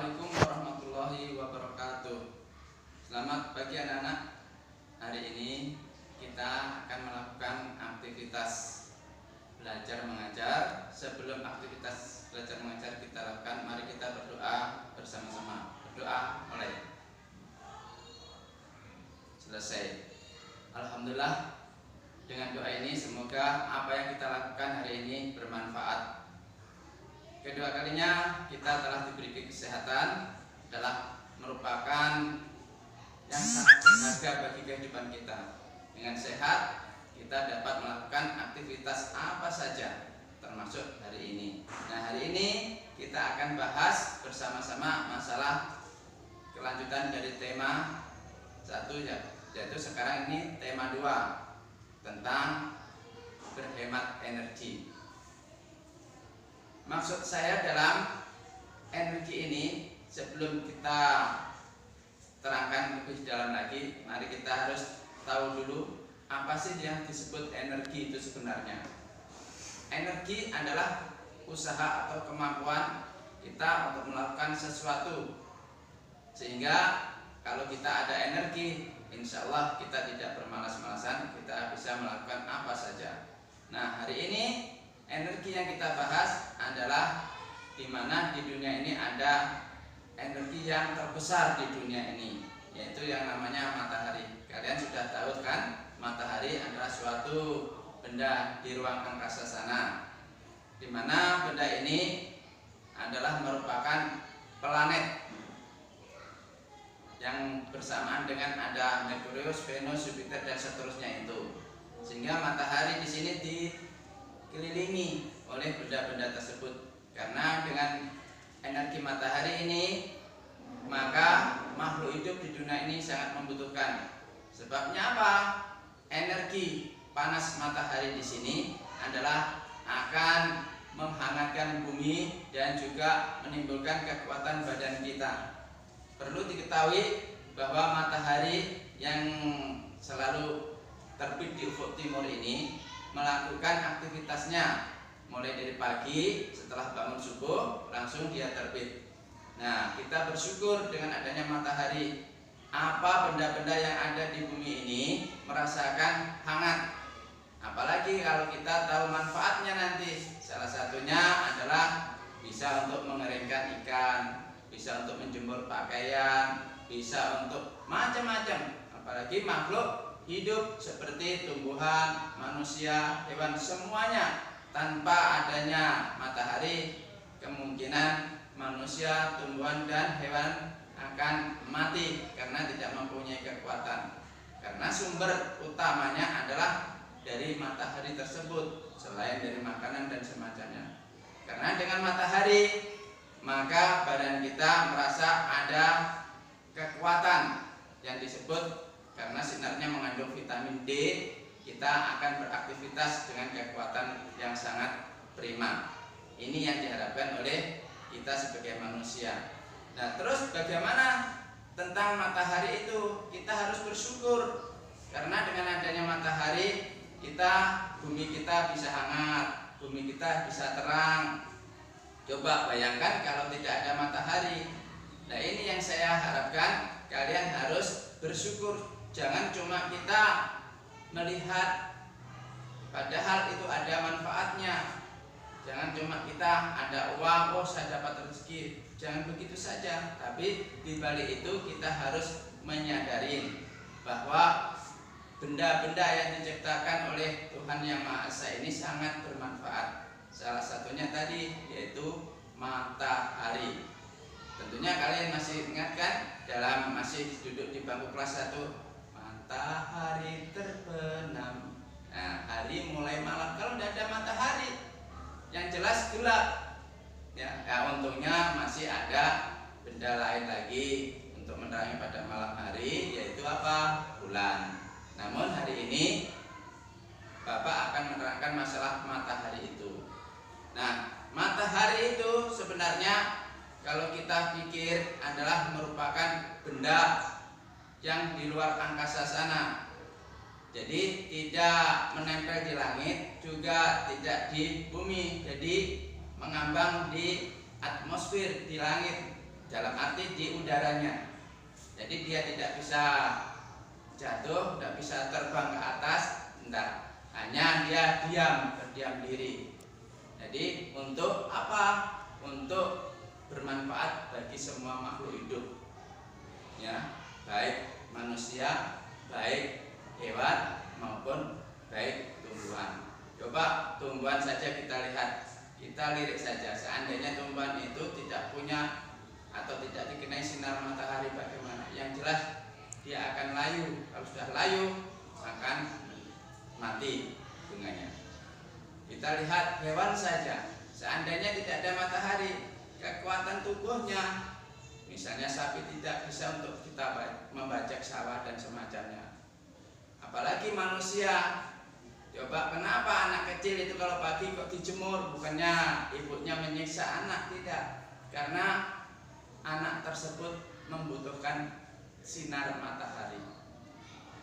Assalamualaikum warahmatullahi wabarakatuh. Selamat pagi anak-anak. Hari ini kita akan melakukan aktivitas belajar mengajar. Sebelum aktivitas belajar mengajar kita lakukan, mari kita berdoa bersama-sama. Berdoa mulai. Selesai. Alhamdulillah, dengan doa ini semoga apa yang kita lakukan hari ini bermanfaat. Kedua kalinya kita telah diberi kesehatan, adalah merupakan yang sangat berharga bagi kehidupan kita. Dengan sehat kita dapat melakukan aktivitas apa saja, termasuk hari ini. Nah, hari ini kita akan bahas bersama-sama masalah kelanjutan dari tema 1, yaitu sekarang ini tema 2 tentang berhemat energi. Maksud saya dalam energi ini, sebelum kita terangkan lebih dalam lagi, mari kita harus tahu dulu apa sih yang disebut energi itu sebenarnya. Energi adalah usaha atau kemampuan kita untuk melakukan sesuatu, sehingga kalau kita ada energi, insya Allah kita tidak bermalas-malasan, kita bisa melakukan apa saja. Nah, hari ini energi yang kita bahas adalah di mana di dunia ini ada energi yang terbesar di dunia ini, yaitu yang namanya matahari. Kalian sudah tahu kan, matahari adalah suatu benda di ruang angkasa sana, di mana benda ini adalah merupakan planet yang bersamaan dengan ada Merkurius, Venus, Jupiter dan seterusnya itu. Sehingga matahari di sini dikelilingi oleh benda-benda tersebut. Karena dengan energi matahari ini, maka makhluk hidup di dunia ini sangat membutuhkan. Sebabnya apa? Energi panas matahari di sini adalah akan menghangatkan bumi dan juga menimbulkan kekuatan badan kita. Perlu diketahui bahwa matahari yang selalu terbit di ufuk timur ini melakukan aktivitasnya mulai dari pagi, setelah bangun subuh langsung dia terbit. Nah, kita bersyukur dengan adanya matahari. Apa benda-benda yang ada di bumi ini merasakan hangat. Apalagi kalau kita tahu manfaatnya nanti. Salah satunya adalah bisa untuk mengeringkan ikan, bisa untuk menjemur pakaian, bisa untuk macam-macam. Apalagi makhluk hidup seperti tumbuhan, manusia, hewan, semuanya. Tanpa adanya matahari, kemungkinan manusia, tumbuhan, dan hewan akan mati karena tidak mempunyai kekuatan. Karena sumber utamanya adalah dari matahari tersebut, selain dari makanan dan semacamnya. Karena dengan matahari, maka badan kita merasa ada kekuatan yang disebut, karena sinarnya mengandung vitamin D, kita akan beraktivitas dengan kekuatan yang sangat prima. Ini yang diharapkan oleh kita sebagai manusia. Nah, terus bagaimana tentang matahari itu? Kita harus bersyukur, karena dengan adanya matahari bumi kita bisa hangat, bumi kita bisa terang. Coba bayangkan kalau tidak ada matahari. Nah, ini yang saya harapkan kalian harus bersyukur. Jangan cuma kita melihat, padahal itu ada manfaatnya. Jangan cuma kita ada uang, oh saya dapat rezeki. Jangan begitu saja. Tapi di balik itu kita harus menyadari bahwa benda-benda yang diciptakan oleh Tuhan Yang Maha Esa ini sangat bermanfaat. Salah satunya tadi yaitu matahari. Tentunya kalian masih ingat kan, dalam masih duduk di bangku kelas 1, matahari terbenam. Nah, hari mulai malam. Kalau tidak ada matahari, yang jelas gelap. Ya, untungnya masih ada benda lain lagi untuk menerangi pada malam hari, yaitu apa? Bulan. Namun hari ini Bapak akan menerangkan masalah matahari itu. Nah, matahari itu sebenarnya kalau kita pikir adalah merupakan benda yang di luar angkasa sana. Jadi tidak menempel di langit, juga tidak di bumi. Jadi mengambang di atmosfer, di langit. dalam arti di udaranya. Jadi dia tidak bisa jatuh, tidak bisa terbang ke atas, enggak. Hanya dia berdiam diri. Jadi untuk apa? Untuk bermanfaat bagi semua makhluk hidup, ya, baik manusia, baik hewan maupun baik tumbuhan. Coba tumbuhan saja kita lihat, kita lirik saja. Seandainya tumbuhan itu tidak punya atau tidak dikenai sinar matahari, bagaimana? Yang jelas dia akan layu. Kalau sudah layu akan mati bunganya. Kita lihat hewan saja, seandainya tidak ada matahari, kekuatan tubuhnya, misalnya sapi tidak bisa untuk kita membajak sawah dan semacamnya. Apalagi manusia. Coba kenapa anak kecil itu kalau pagi kok dijemur? Bukannya ibunya menyiksa anak, tidak. Karena anak tersebut membutuhkan sinar matahari.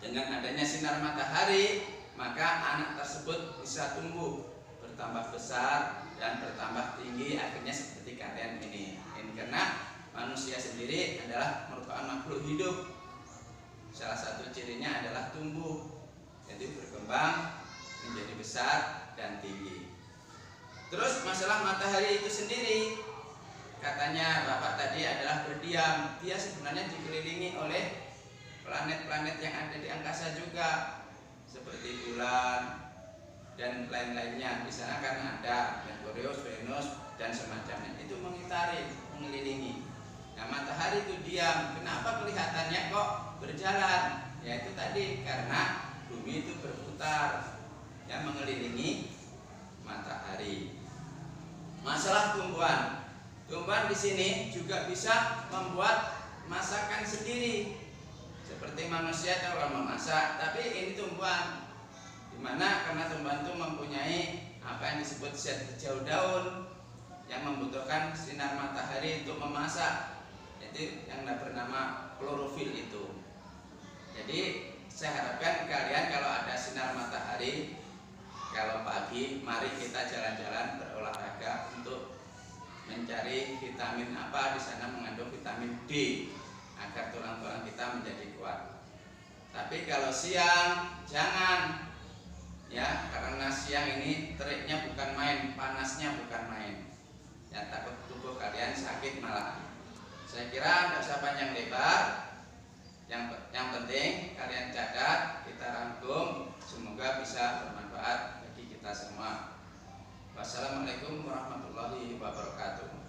Dengan adanya sinar matahari, maka anak tersebut bisa tumbuh, bertambah besar dan bertambah tinggi, akhirnya seperti kalian ini. Ini karena manusia sendiri adalah merupakan makhluk hidup. Salah satu cirinya adalah tumbuh, jadi berkembang menjadi besar dan tinggi. Terus masalah matahari itu sendiri, katanya Bapak tadi adalah berdiam. Dia sebenarnya dikelilingi oleh planet-planet yang ada di angkasa juga, seperti bulan dan lain-lainnya. Di sana kan ada Merkurius, Venus dan semacamnya, itu mengelilingi. Nah, matahari itu diam. Kenapa kelihatannya kok berjalan? Ya itu tadi, karena bumi itu berputar yang mengelilingi matahari. Masalah tumbuhan. Tumbuhan di sini juga bisa membuat masakan sendiri. Seperti manusia kalau memasak, tapi ini tumbuhan. Dimana karena tumbuhan itu mempunyai apa yang disebut zat hijau daun yang membutuhkan sinar matahari untuk memasak. Jadi yang bernama klorofil itu. Jadi saya harapkan kalian kalau ada sinar matahari, kalau pagi mari kita jalan-jalan berolahraga untuk mencari vitamin apa. Di sana mengandung vitamin D agar tulang-tulang kita menjadi kuat. Tapi kalau siang jangan, ya, karena siang ini teriknya bukan main, panasnya bukan main. Ya, takut tubuh kalian sakit malah. Saya kira tidak usah panjang lebar. Yang penting kalian catat, kita rangkum, semoga bisa bermanfaat bagi kita semua. Wassalamualaikum warahmatullahi wabarakatuh.